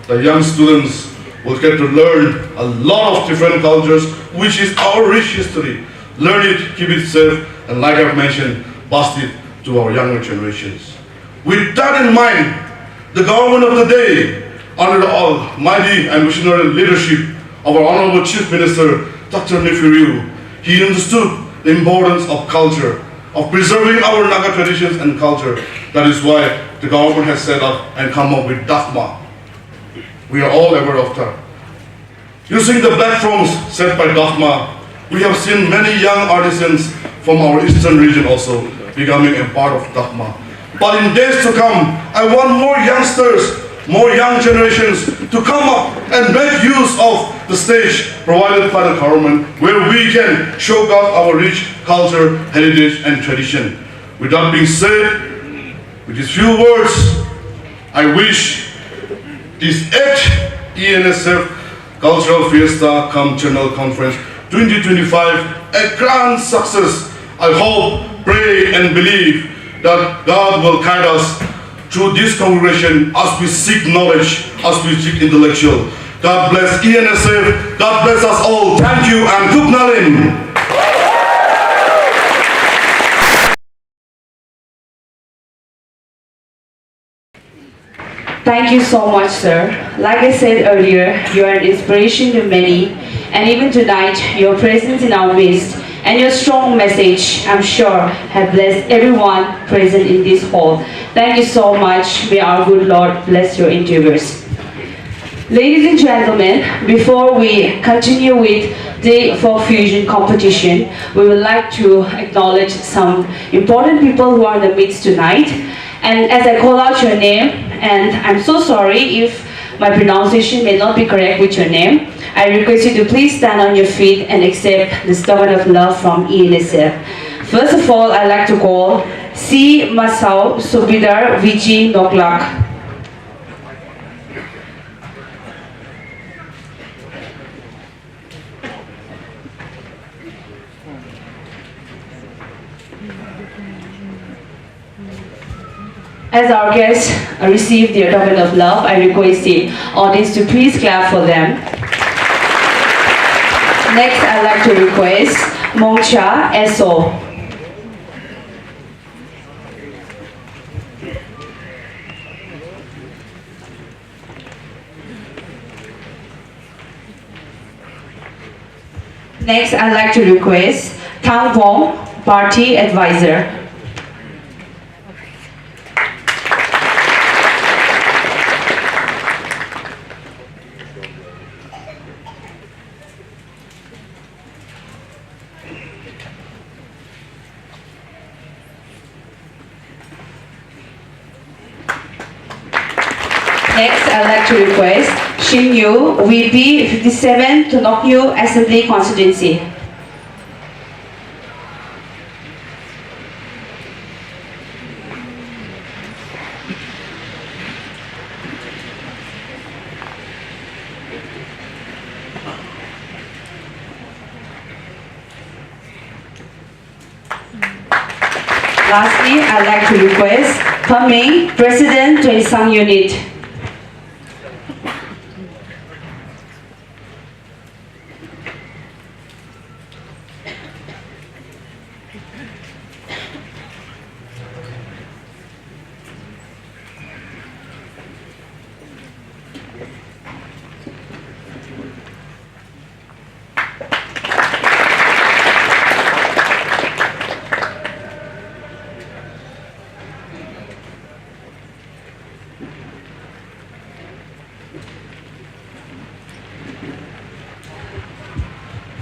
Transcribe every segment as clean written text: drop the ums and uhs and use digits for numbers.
the young students will get to learn a lot of different cultures, which is our rich history. Learn it, keep it safe, and like I've mentioned, pass it to our younger generations. With that in mind, the government of the day, under the almighty and visionary leadership of our Honorable Chief Minister, Dr. Nefiru, he understood the importance of culture, of preserving our Naga traditions and culture. That is why the government has set up and come up with DAFMA. We are all aware of that. Using the platforms set by DAFMA, we have seen many young artisans from our eastern region also becoming a part of DAFMA. But in days to come, I want more youngsters, more young generations to come up and make use of the stage provided by the government, where we can showcase our rich culture, heritage, and tradition. With that being said, with these few words, I wish this 8th ENSF Cultural Fiesta cum General Conference 2025 a grand success. I hope, pray, and believe that God will guide us through this congregation as we seek knowledge, as we seek intellectual. God bless ENSF, God bless us all. Thank you, and Good Nalim. Thank you so much, sir. Like I said earlier, you are an inspiration to many, and even tonight, your presence in our midst and your strong message, I'm sure, have blessed everyone present in this hall. Thank you so much. May our good Lord bless your endeavors. Ladies and gentlemen, before we continue with the folk fusion competition, we would like to acknowledge some important people who are in the midst tonight. And as I call out your name, and I'm so sorry if my pronunciation may not be correct with your name, I request you to please stand on your feet and accept the token of love from ENSF. First of all, I'd like to call Si Masao Subidar Viji Noklak. As our guests receive their token of love, I request the audience to please clap for them. Next, I'd like to request Mongcha Eso. Next, I'd like to request Thang Vong, Party Advisor. Next, I'd like to request Shin Yu, VP 57 Tunokyu Assembly Constituency. Lastly, I'd like to request Paming, President Tuisang Unit.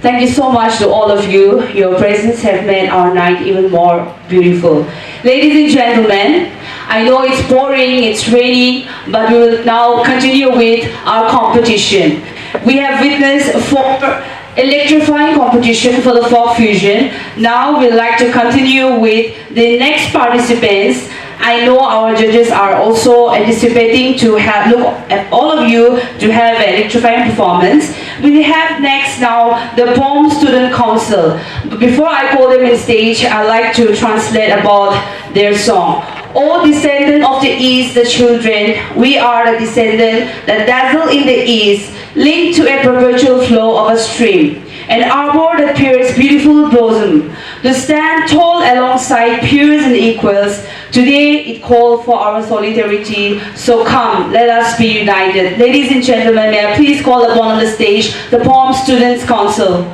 Thank you so much to all of you. Your presence have made our night even more beautiful. Ladies and gentlemen, I know it's pouring, it's raining, but we will now continue with our competition. We have witnessed 4 electrifying competition for the folk fusion. Now we'd like to continue with the next participants. I know our judges are also anticipating to have look at all of you to have an electrifying performance. We have next now the POM Student Council. But before I call them in stage, I'd like to translate about their song. O descendant of the east, the children, we are the descendant that dazzle in the east, linked to a perpetual flow of a stream, an arbor that bears beautiful blossom, to stand tall alongside peers and equals. Today it called for our solidarity, so come, let us be united. Ladies and gentlemen, may I please call upon on the stage the POM Students' Council.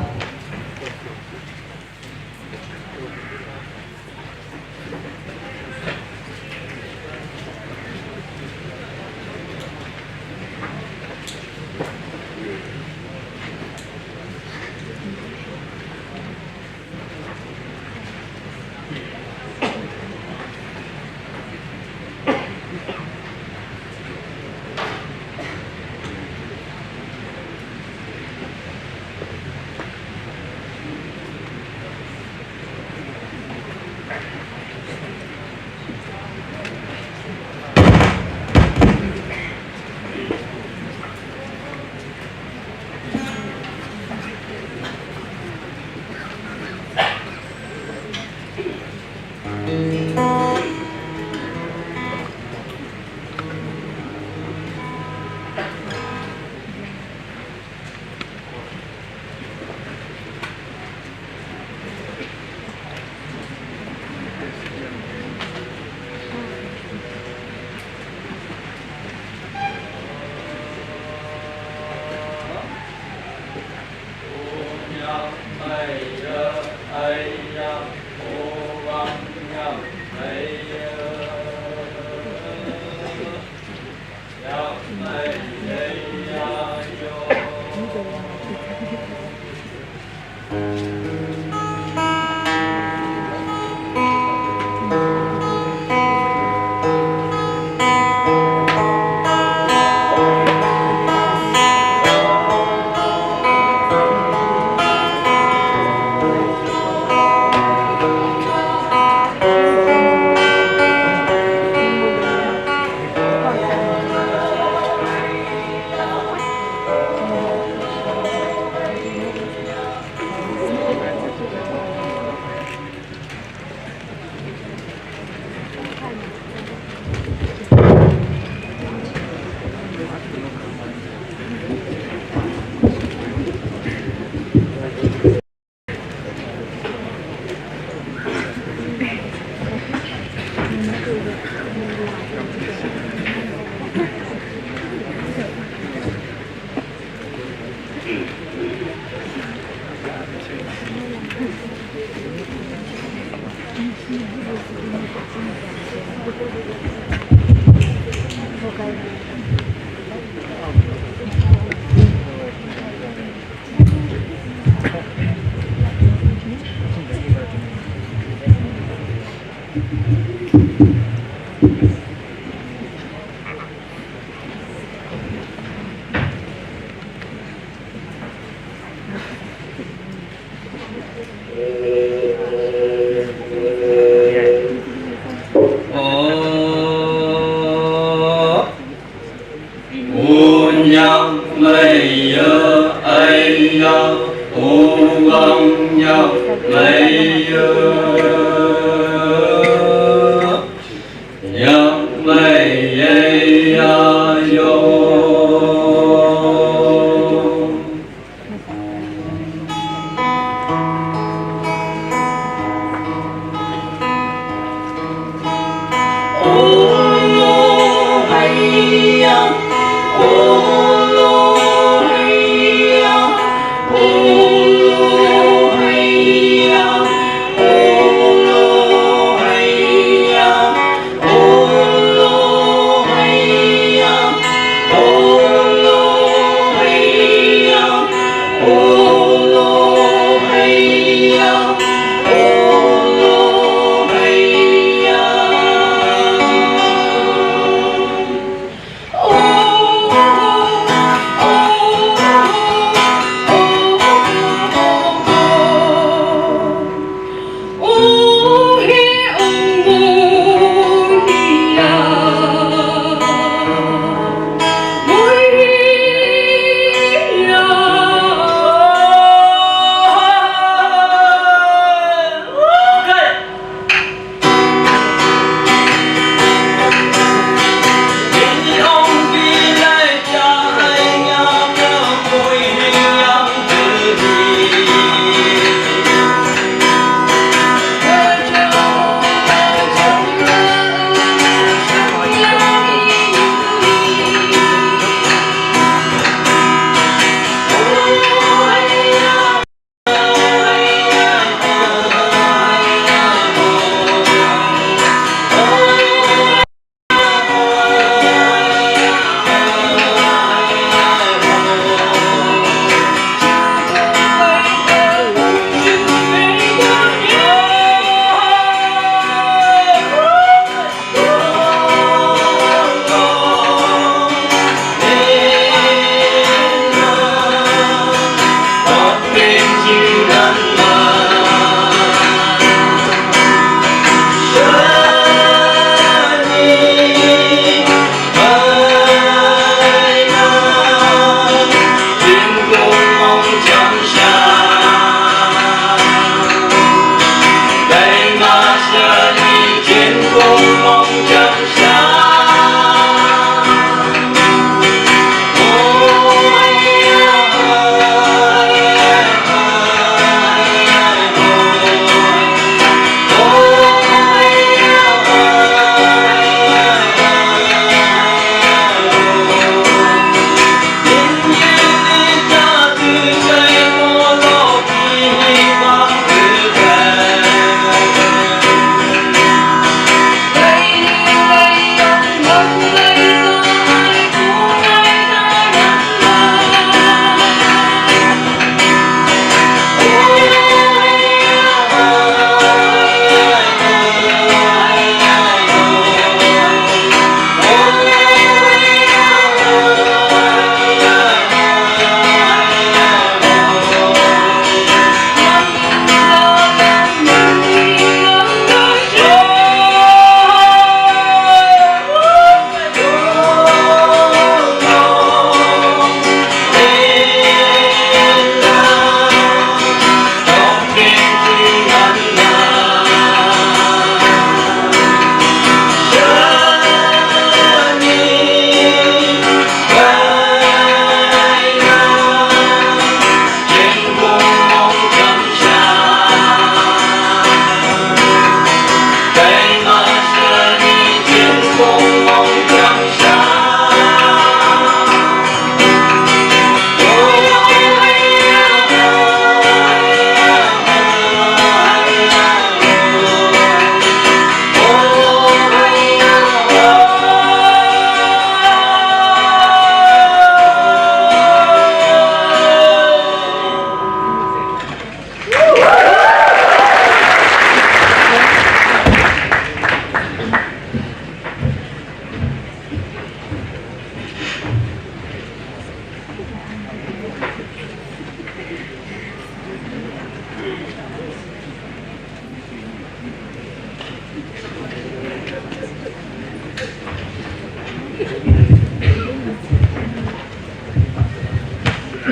We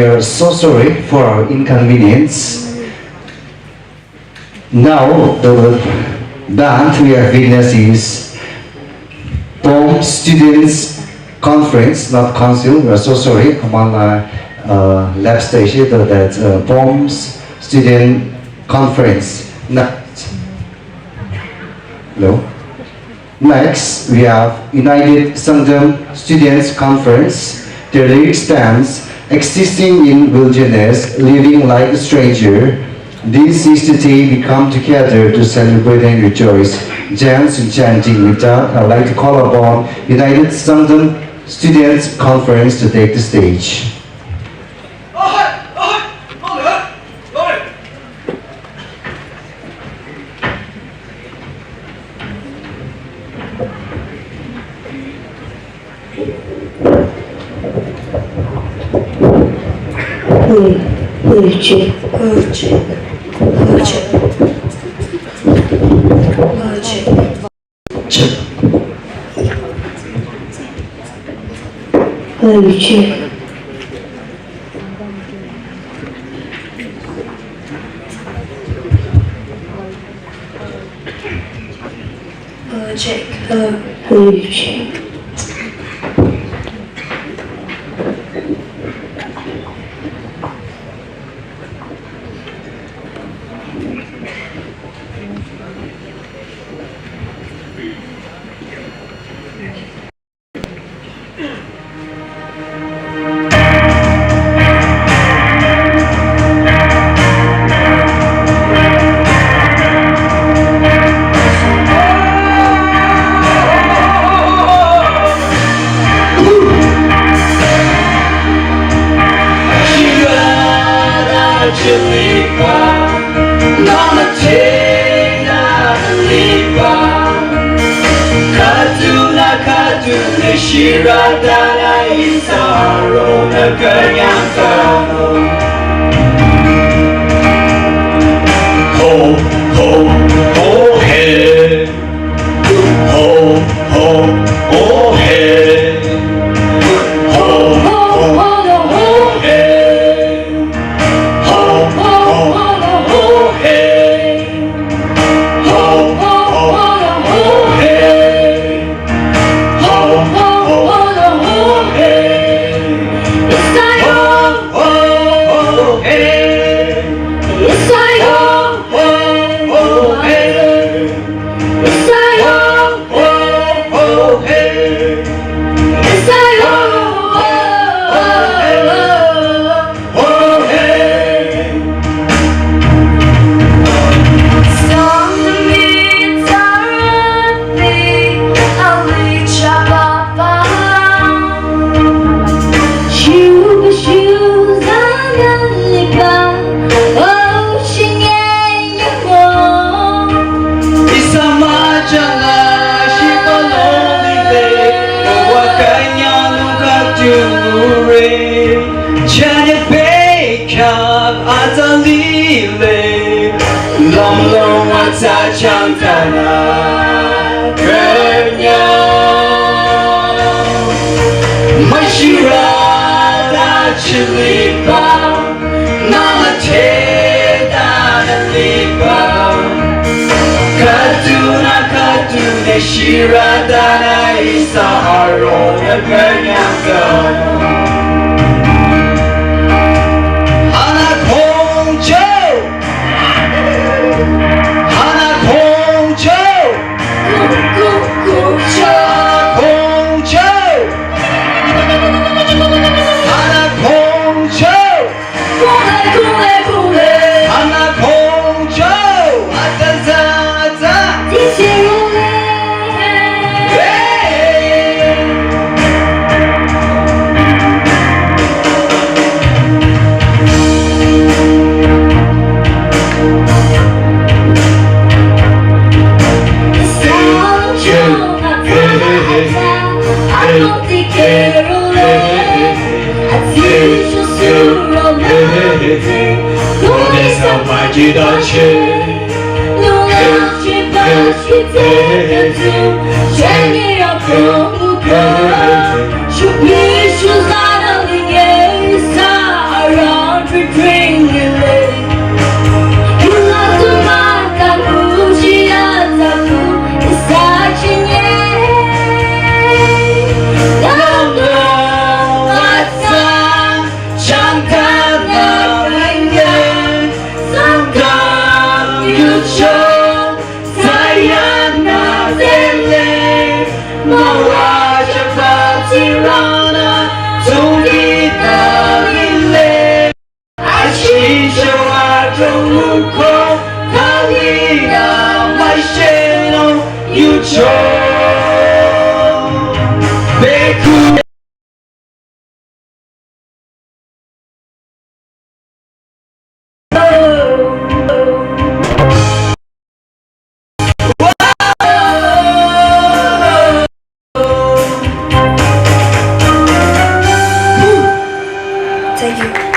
are so sorry for our inconvenience. Now, the band we have witnessed is POM Students Conference, not Council. We are so sorry. Among lab station that POM's Student Conference. Hello. Next, we have United Sanctum Students Conference. The lyrics stands, existing in wilderness, living like a stranger. This is the day we come together to celebrate and rejoice. Dance and chanting. With that, I'd like to call upon United Sanctum Students Conference to take the stage. 일어나 종이 따길래 아침 정화 좀 묻고 달리나 마시노 유초 내 Thank you.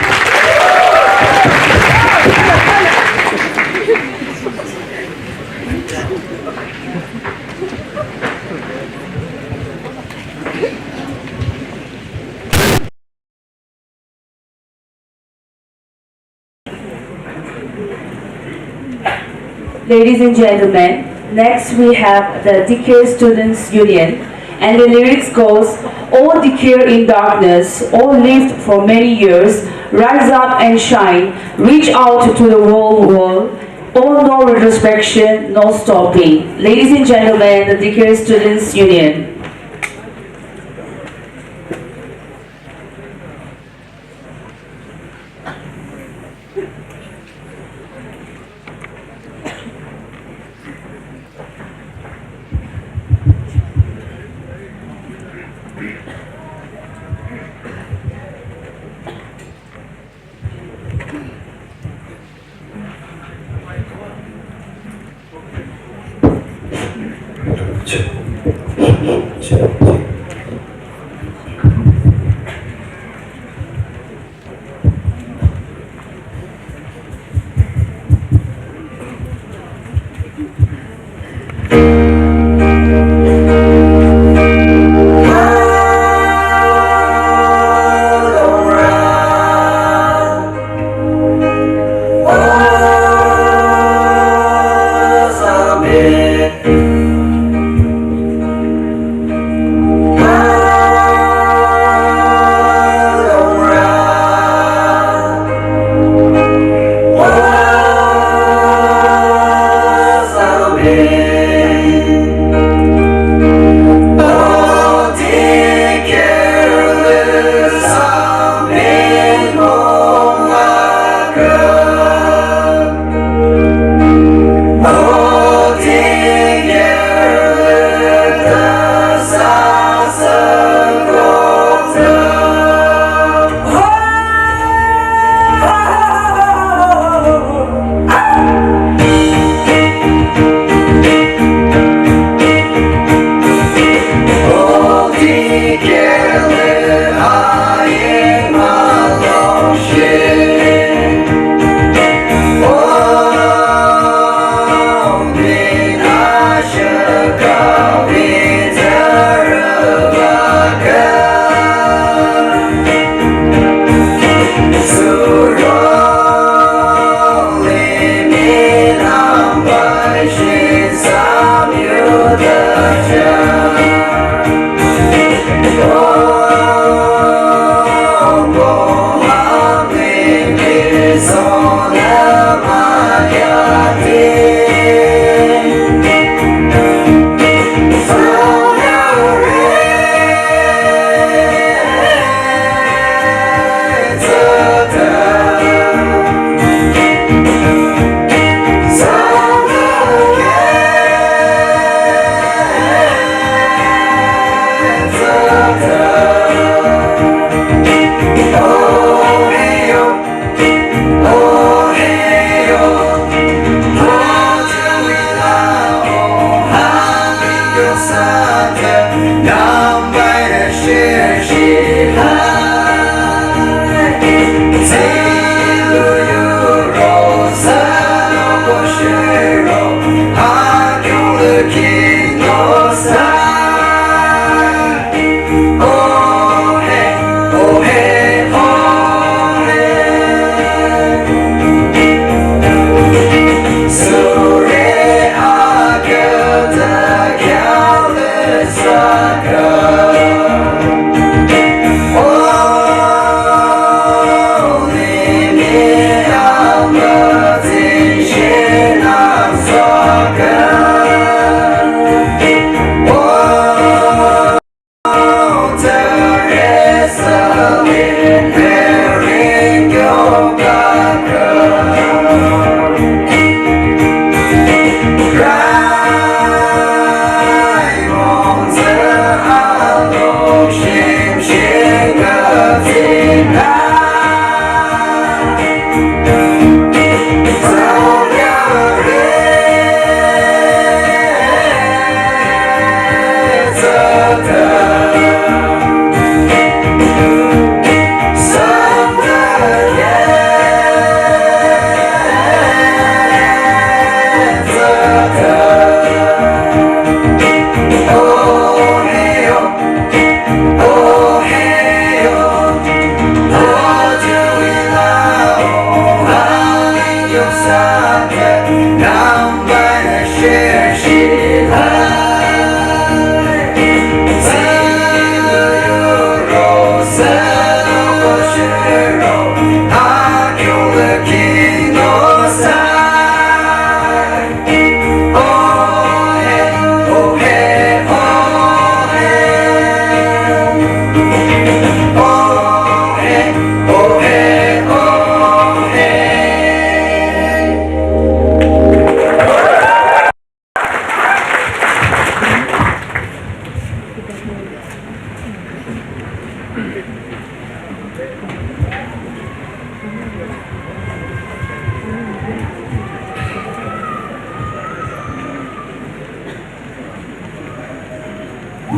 Ladies and gentlemen, next we have the Decare Students Union, and the lyrics goes, all decare in darkness, all lived for many years, rise up and shine, reach out to the whole world, all no retrospection, no stopping. Ladies and gentlemen, the Decare Students Union.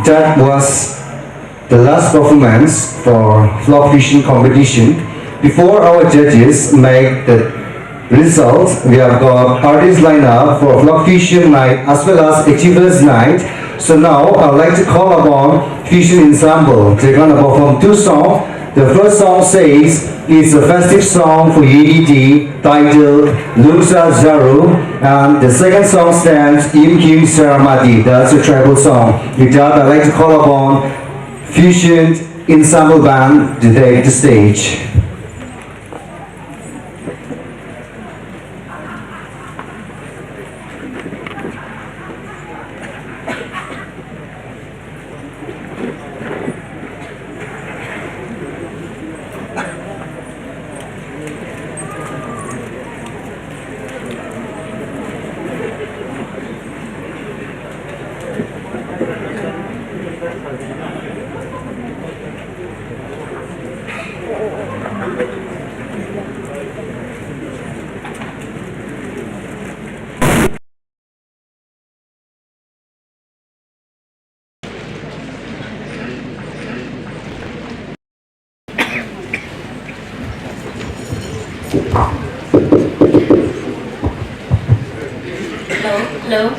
That was the last performance for Flock Fusion competition. Before our judges make the results, we have got artist lineup for Flock Fusion night as well as Achievers night. So now I'd like to call upon Fusion Ensemble. They're gonna perform two songs. The first song says it's a festive song for EDT titled Lungsa Zaru, and the second song stands Im Kim Saramati. That's a tribal song. With that, I'd like to call upon Fusion Ensemble Band to take the stage. Hello.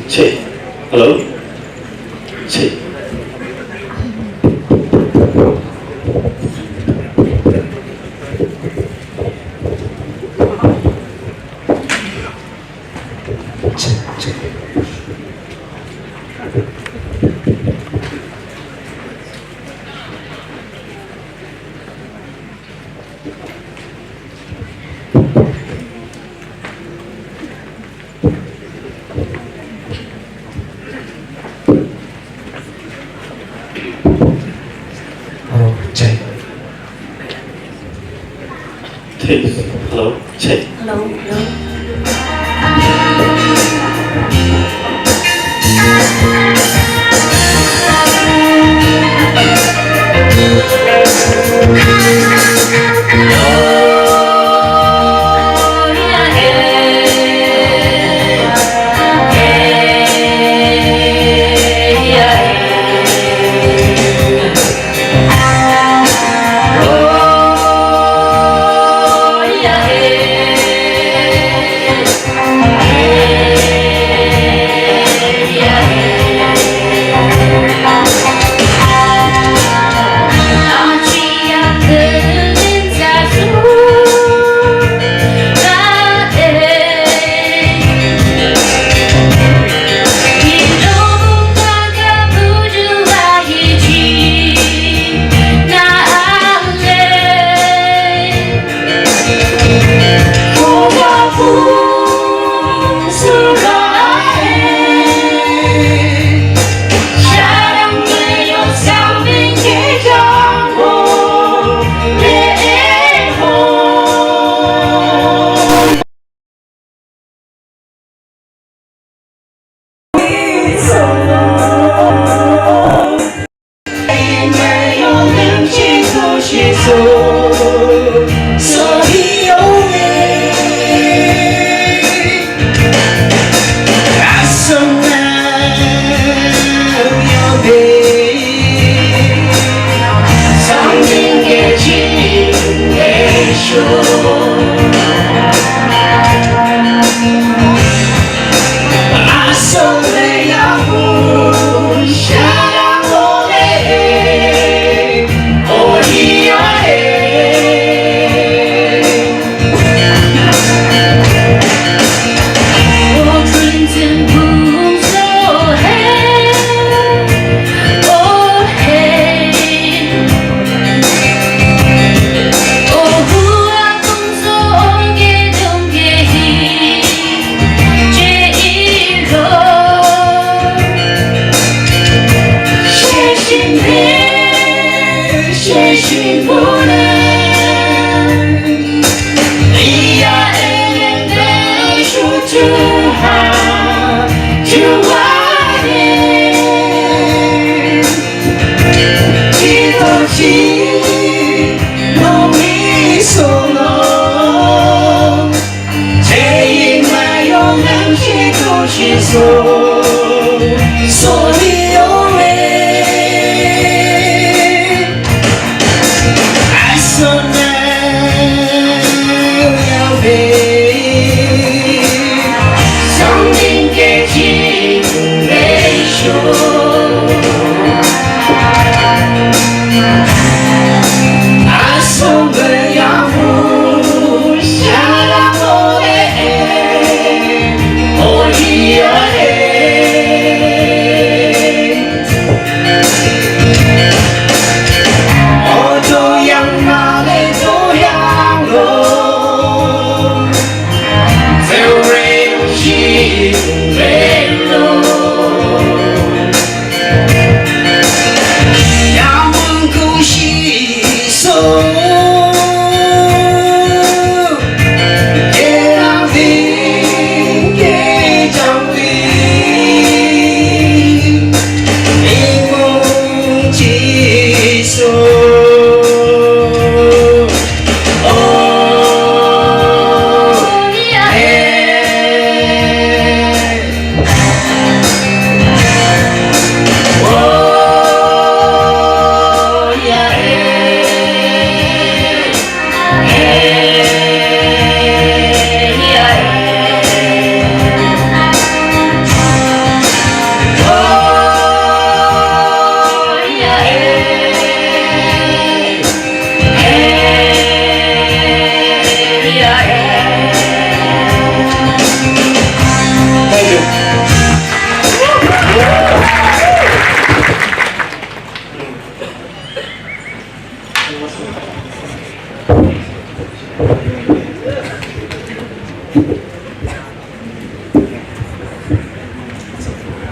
Check. Hello. Check. Taste. Hello. Check. Hello.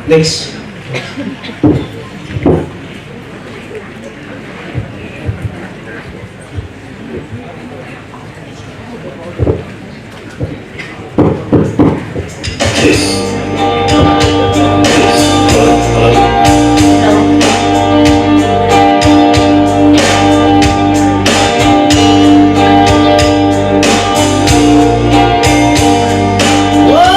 Next. Kiss. Hello.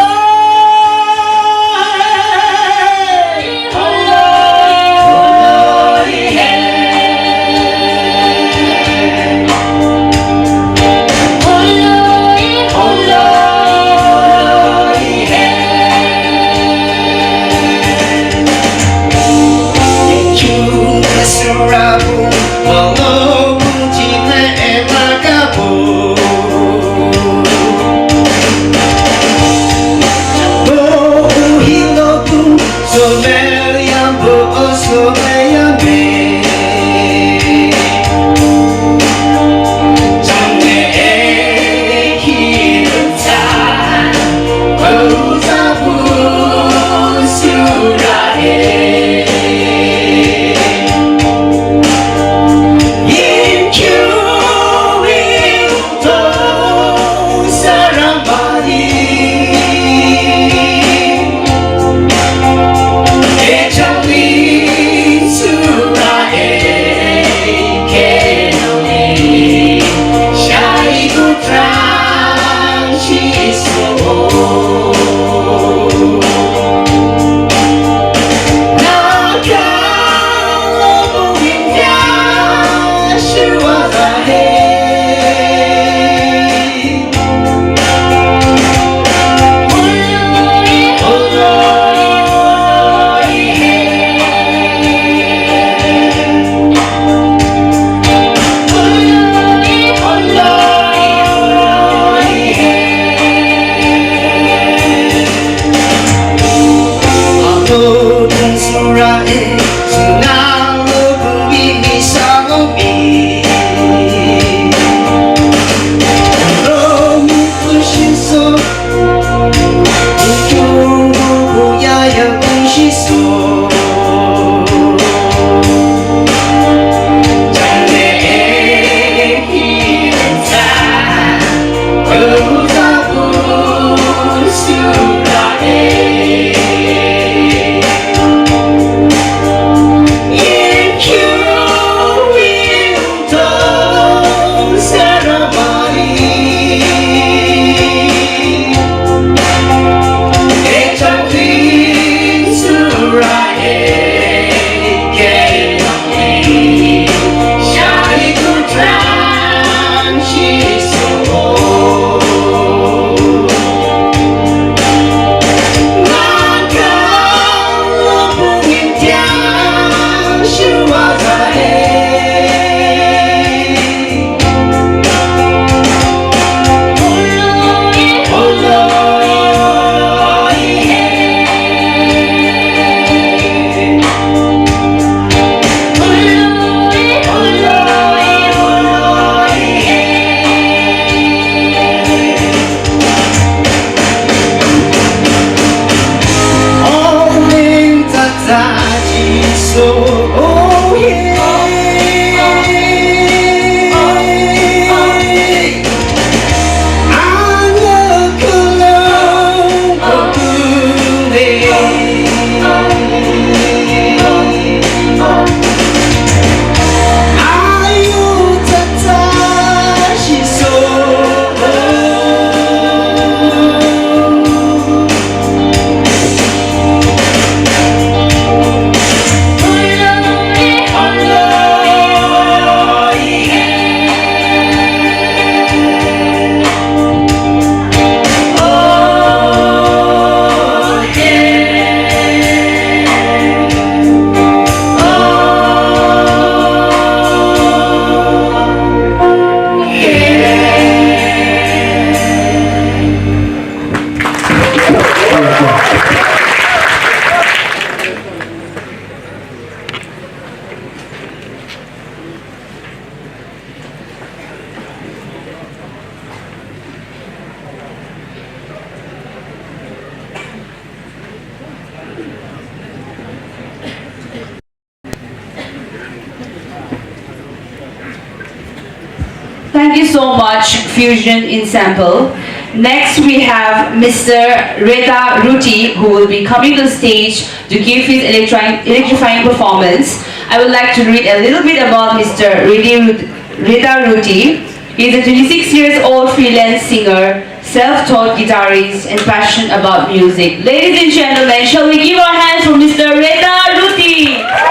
Thank you so much, Fusion Ensemble. Next, we have Mr. Reda Ruti, who will be coming to the stage to give his electrifying performance. I would like to read a little bit about Mr. Reda Ruti. He is a 26 years old freelance singer, self-taught guitarist, and passionate about music. Ladies and gentlemen, shall we give our hands for Mr. Reda Ruti?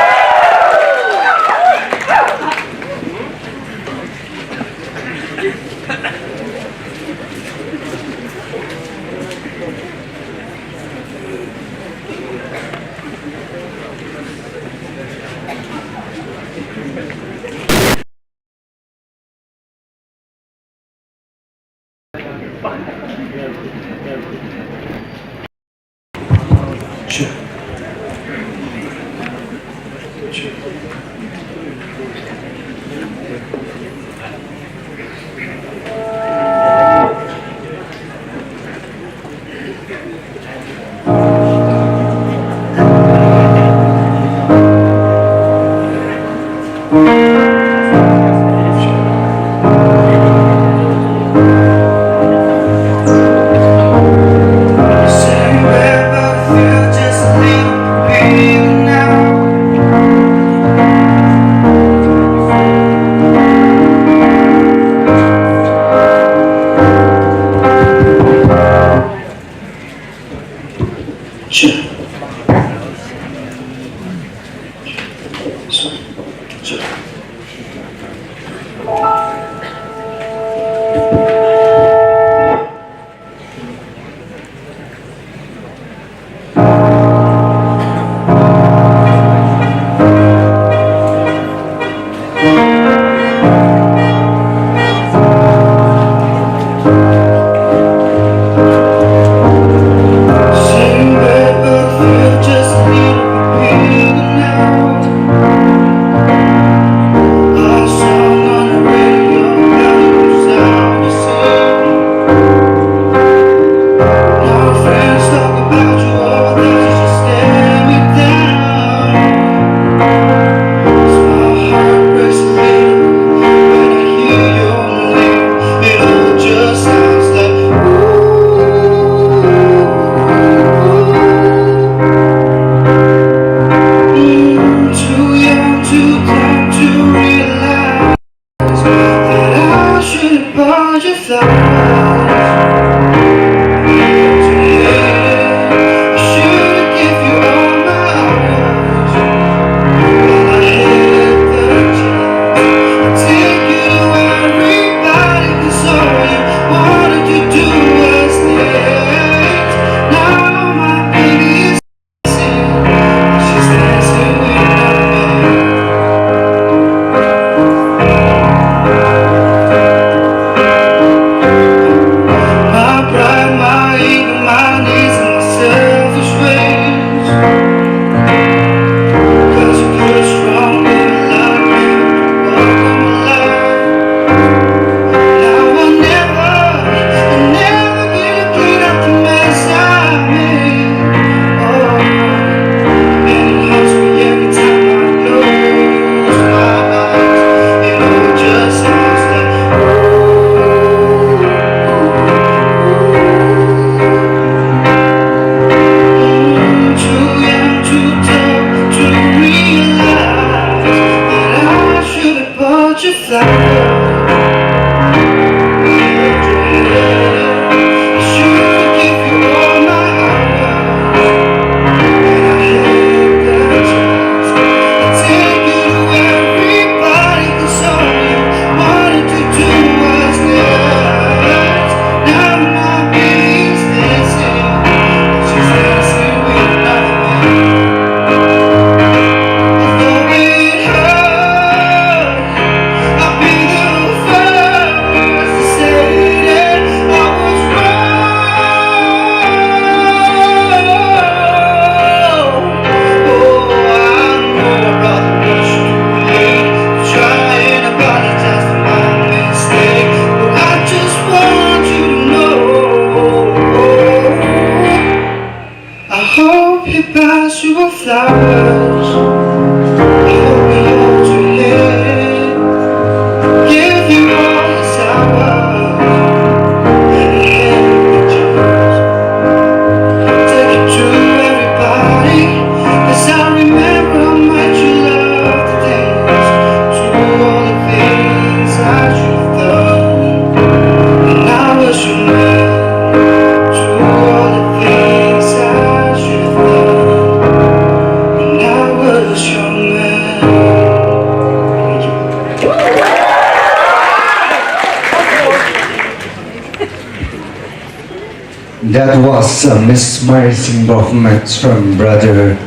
That was a mesmerizing performance from Brother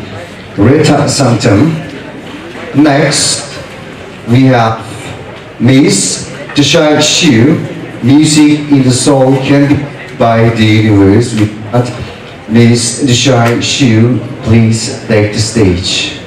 Rita Sanctum. Next, we have Miss Tashai Shu. Music in the soul can be by the universe. With that, Miss Tashai Shu, please take the stage.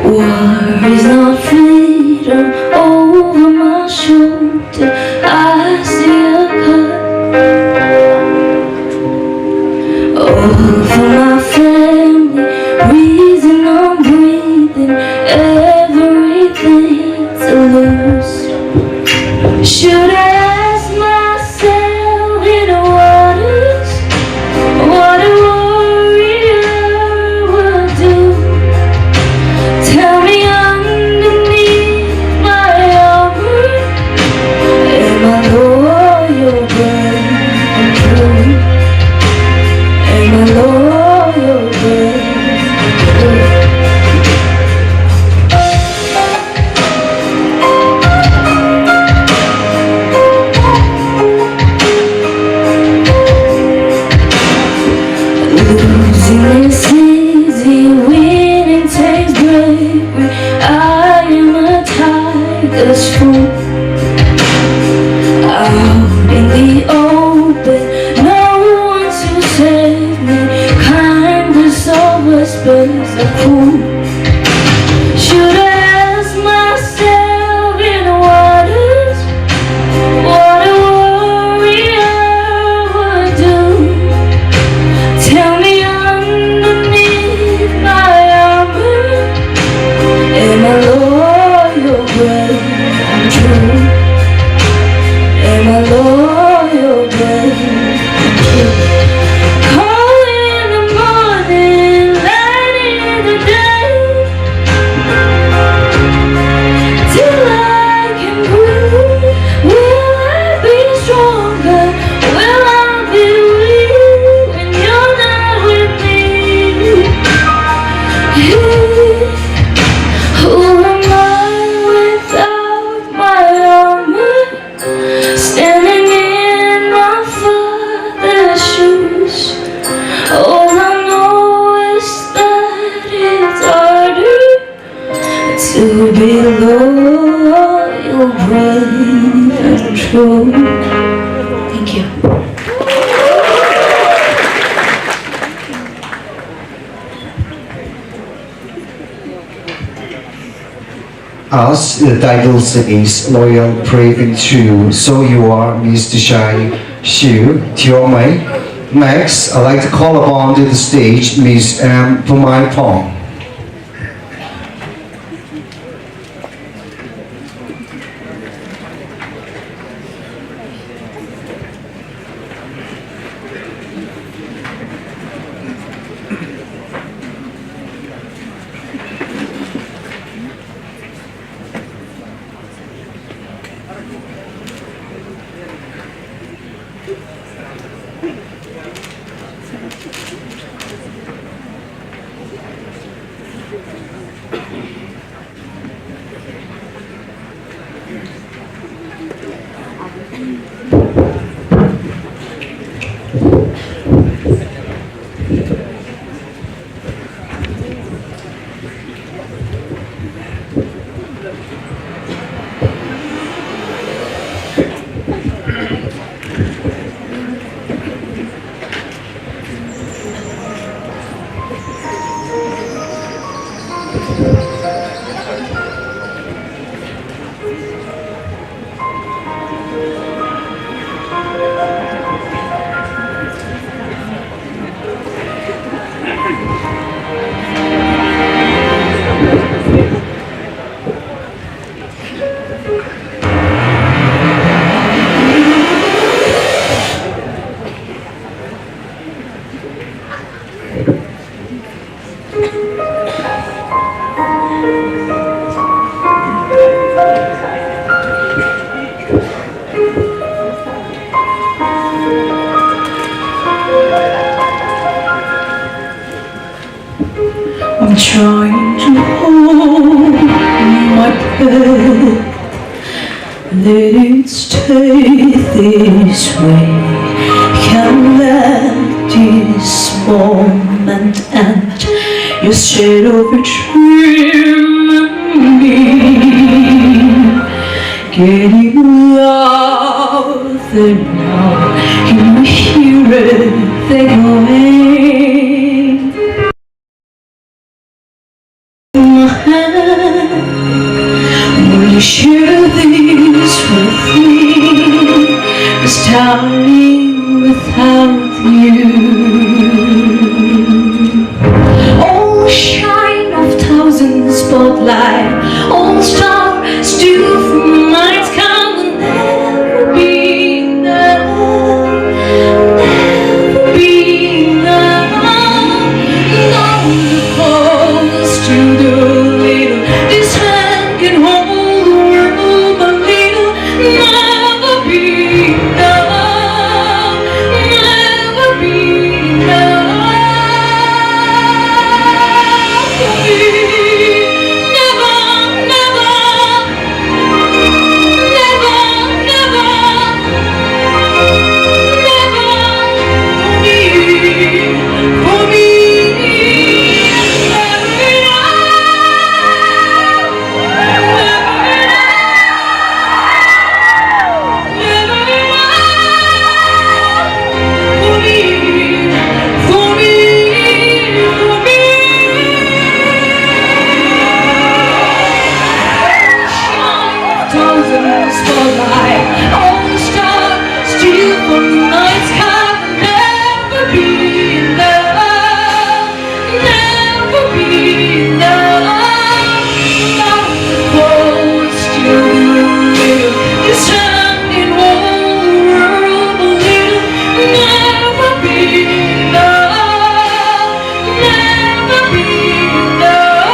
War is not freedom over my shoulder. I see a cut over my family. Reason I'm breathing, everything's a lose. Should I ask myself in the waters what a warrior would do? Tell me underneath my armor, am I loyal, brave, and true? Am I loyal, brave, and losing is easy, winning takes bravery. I am a tiger's fool. Out in the open, no one to save me. Kindness always plays a fool. Should I ask myself in the waters what a warrior would do? Tell me underneath my armor, am I loyal, brave, and true? Am I loyal, brave, and true? Call in the morning, light in the day, till I can breathe. Will I be stronger? Will I be weak when you're not with me? Who am I without my armor? Standing in my father's shoes. All I know is that it's harder to be loyal, brave, and true. Thank you. As the title says, loyal, brave, and true, so you are Miss Tashai Shu Tiomei. Next, I'd like to call upon to the stage Miss M. Pumai Pong. it stay this way? Can't let this moment end. You said over dreaming me, getting louder now. Can you hear it? They're going. My hand. Will you share this with me? 'Cause darling, without you, all shine of thousand spotlight, all star still from night sky will never be enough, never be enough. Now the close to the little, this hand can hold the world a little, never be enough, never be enough for me. Never, never, never, never, never for me, never enough, never enough, never enough for me, for me, for me. Thousand spotlight, all the stars still from the night sky. Never be enough, never be enough. Now the world still little, this hanging all the world a little. Never be enough, never be enough.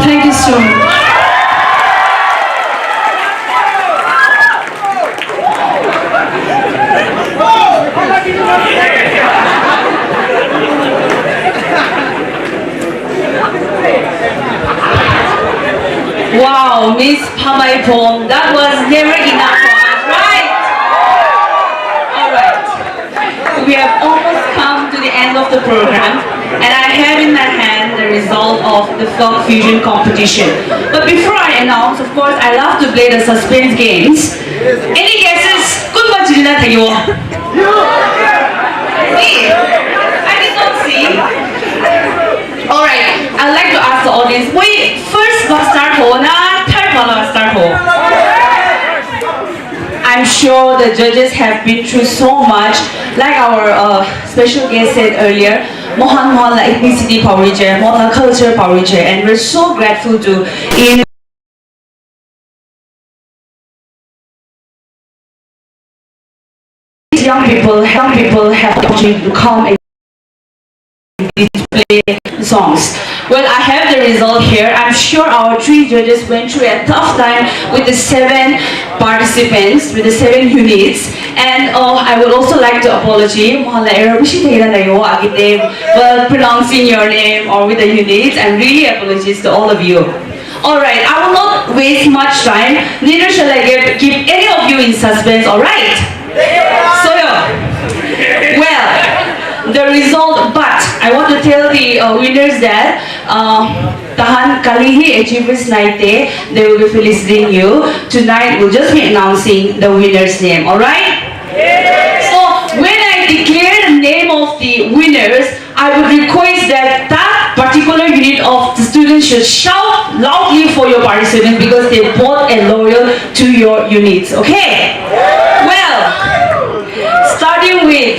Thank you so much. Wow, Miss Pamay Pom, that was never enough for us, right? Alright, we have almost come to the end of the program, and I have in my hand the result of the folk fusion competition. But before I announce, of course, I love to play the suspense games. Any guesses? Good one, Jilina Tayo. See? I did not see. Alright, I'd like to ask the audience, wait, first one start ho na third one start ho? I'm sure the judges have been through so much. Like our special guest said earlier, Mohan la ethnicity pawriche, Mohan la culture pawriche, and we're so grateful to young people have the opportunity to come and display songs. Well, I have the result here. I'm sure our three judges went through a tough time with the 7 participants, with the 7 units. And I would also like to apologize well pronouncing your name or with the units. I'm really apologize to all of you. Alright, I will not waste much time, neither shall I keep any of you in suspense, alright? So, well, the result, but I want to tell the winners that Tahan Kalihi Achievers Night Day, they will be felicitating you. Tonight we'll just be announcing the winner's name, alright? So when I declare the name of the winners, I would request that that particular unit of the students students should shout loudly for your participants because they both are loyal to your units. Okay? Well, starting with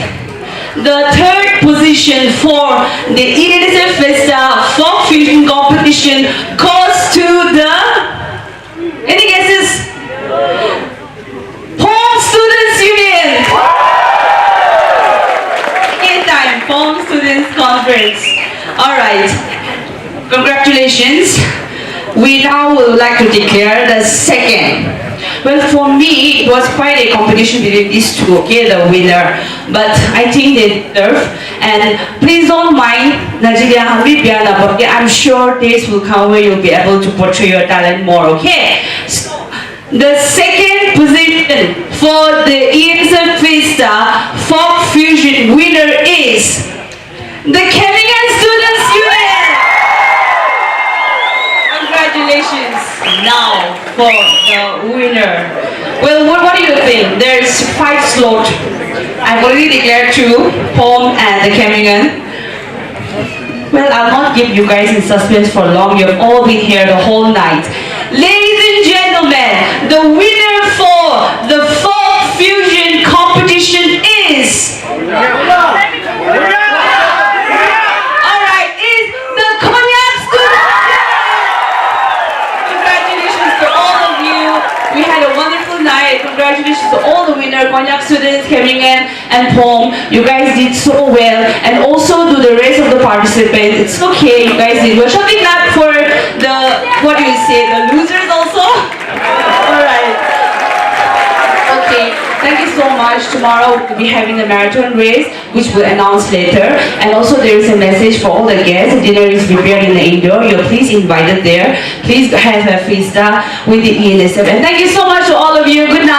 the third position for the ENSF Festa Folk Fusion Competition goes to the... Any guesses? Home Students Union! In time, Home Students Conference. Alright, congratulations. We now would like to declare the second. Well, for me, it was quite a competition between these two, okay, the winner. But I think they deserve. And please don't mind, Najilia Hamid Biana, okay? I'm sure days will come where you'll be able to portray your talent more, okay? So, the second position for the ENSF Festa Folk Fusion winner is the Kemigan Students Union! Congratulations now for the winner. Well, what do you think? There's 5 slots. I've already declared 2, Home and the Kemigan. Well, I'll not keep you guys in suspense for long. You've all been here the whole night. Ladies and gentlemen, the winner for the Folk Fusion competition is... Congratulations to all the winners, Konyak students, Kemigan and Pong. You guys did so well, and also to the rest of the participants. It's okay, you guys did well. Shall we clap for the, what do you say, the losers also? Alright. Okay, thank you so much. Tomorrow we'll be having the marathon race, which we'll announce later. And also there is a message for all the guests. Dinner is prepared in the indoor. You're please invited there. Please have a festa with the ENSF. And thank you so much to all of you. Good night.